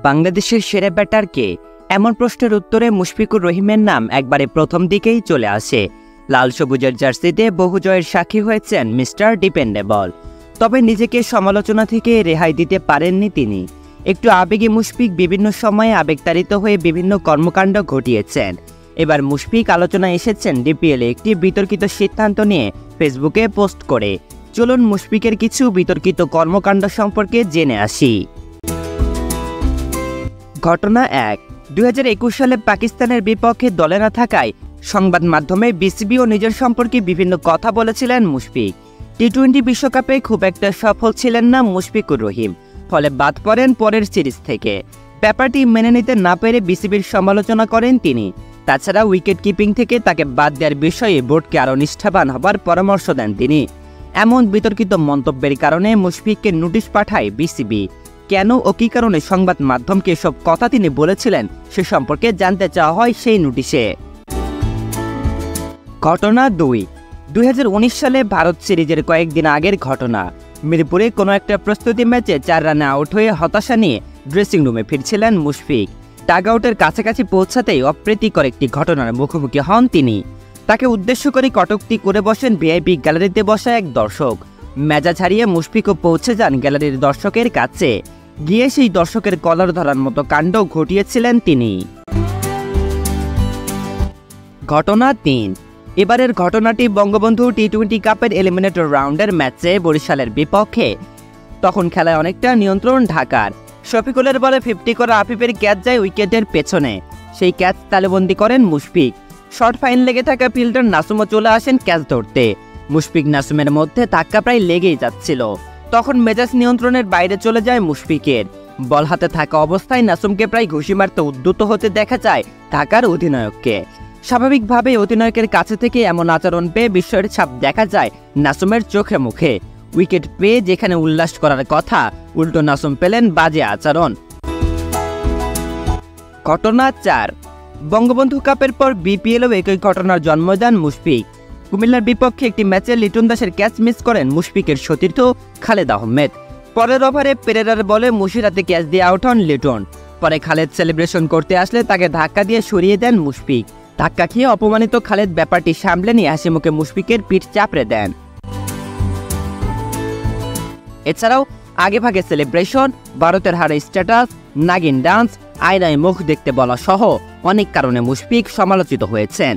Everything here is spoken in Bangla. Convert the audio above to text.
বাংলাদেশের সেরা ব্যাটার কে? এমন প্রশ্নের উত্তরে মুশফিকুর রহিমের নাম একবারে প্রথম দিকেই চলে আসে। লাল সবুজের জার্সিতে বহু জয়ের সাক্ষী হয়েছেন মিস্টার ডিপেন্ডেবল। তবে নিজেকে সমালোচনা থেকে রেহাই দিতে পারেননি তিনি। একটু আবেগী মুশফিক বিভিন্ন সময়ে আবেগতাড়িত হয়ে বিভিন্ন কর্মকাণ্ড ঘটিয়েছেন। এবার মুশফিক আলোচনায় এসেছেন ডিপিএলে একটি বিতর্কিত সিদ্ধান্ত নিয়ে ফেসবুকে পোস্ট করে। চলুন মুশফিকের কিছু বিতর্কিত কর্মকাণ্ড সম্পর্কে জেনে আসি। ঘটনা 1। 2021 সালে পাকিস্তানের বিপক্ষে দলে না থাকায় সংবাদ মাধ্যমে বিসিবি ও নিজের সম্পর্কে বিভিন্ন কথা বলেছিলেন মুশফিক। টি-20 বিশ্বকাপে খুব একটা সফল ছিলেন না মুশফিকুর রহিম, ফলে বাদ পড়েন পরের সিরিজ থেকে। ব্যাপারটি মেনে নিতে না পেরে বিসিবির সমালোচনা করেন তিনি। তাছাড়া উইকেট কিপিং থেকে তাকে বাদ দেওয়ার বিষয়ে বোর্ডকে আরও নিষ্ঠাবান হবার পরামর্শ দেন তিনি। এমন বিতর্কিত মন্তব্যের কারণে মুশফিককে নোটিশ পাঠায় বিসিবি। কেন ও কী কারণে সংবাদ মাধ্যমকে এসব কথা তিনি বলেছিলেন সে সম্পর্কে জানতে চাওয়া হয় সেই নোটিশে। ঘটনা 2। 2019 সালে ভারত সিরিজের কয়েকদিন আগের ঘটনা। মিরপুরে কোনো একটা প্রস্তুতি ম্যাচে 4 রানে আউট হয়ে হতাশা নিয়ে ড্রেসিং রুমে ফিরছিলেন মুশফিক। টাগ আউটের কাছাকাছি পৌঁছাতেই অপ্রীতিকর একটি ঘটনার মুখোমুখি হন তিনি। তাকে উদ্দেশ্য করে কটূক্তি করে বসেন ভিআইপি গ্যালারিতে বসা এক দর্শক। মেজাজ হারিয়ে মুশফিকও পৌঁছে যান গ্যালারির দর্শকের কাছে। গিয়ে সেই দর্শকের কলার ধরার মতো কাণ্ড ঘটিয়েছিলেন তিনি। ঘটনা 3। এবারের ঘটনাটি বঙ্গবন্ধু টি-20 কাপের এলিমিনেটর রাউন্ডের ম্যাচে বরিশালের বিপক্ষে। তখন খেলায় অনেকটা নিয়ন্ত্রণ ঢাকার। শফিকুলের বলে 50 করা আফিফের ক্যাচ যায় উইকেটের পেছনে। সেই ক্যাচ তালুবন্দি করেন মুশফিক। শর্ট ফাইন লেগে থাকা ফিল্ডার নাসুমও চলে আসেন ক্যাচ ধরতে। মুশফিক নাসুমের মধ্যে ধাক্কা প্রায় লেগেই যাচ্ছিল। তখন মেজাজ নিয়ন্ত্রণের বাইরে চলে যায় মুশফিকের। বল হাতে থাকা অবস্থায় নাসুমকে প্রায় ঘুষি মারতে উদ্যত হতে দেখা যায় ঢাকার অধিনায়ককে। স্বাভাবিকভাবে অধিনায়কের কাছে থেকে এমন আচরণ পেয়ে বিস্ময়ের ছাপ দেখা যায় নাসুমের চোখে মুখে। উইকেট পেয়ে যেখানে উল্লাস করার কথা, উল্টো নাসুম পেলেন বাজে আচরণ। ঘটনা 4। বঙ্গবন্ধু কাপের পর বিপিএলও একই ঘটনার জন্ম দেন মুশফিক। কুমিল্লার বিপক্ষে একটি ম্যাচে লিটন দাসের ক্যাচ মিস করেন মুশফিকের সতীর্থ খালেদ আহমেদ। পরের ওভারে পেরেরার বলে মুশিরাতে ক্যাচ দিয়ে আউট হন লিটন। পরে খালেদ সেলিব্রেশন করতে আসলে তাকে ধাক্কা দিয়ে সরিয়ে দেন মুশফিক। ধাক্কা খেয়ে অপমানিত খালেদ ব্যাপারটি সামলে নিয়ে হাসি মুখে মুশফিকের পিঠ চাপড়ে দেন। এছাড়াও আগে ভাগে সেলিব্রেশন, ভারতের হারে স্ট্যাটাস, নাগিন ডান্স, আয়নায় মুখ দেখতে বলা সহ অনেক কারণে মুশফিক সমালোচিত হয়েছেন।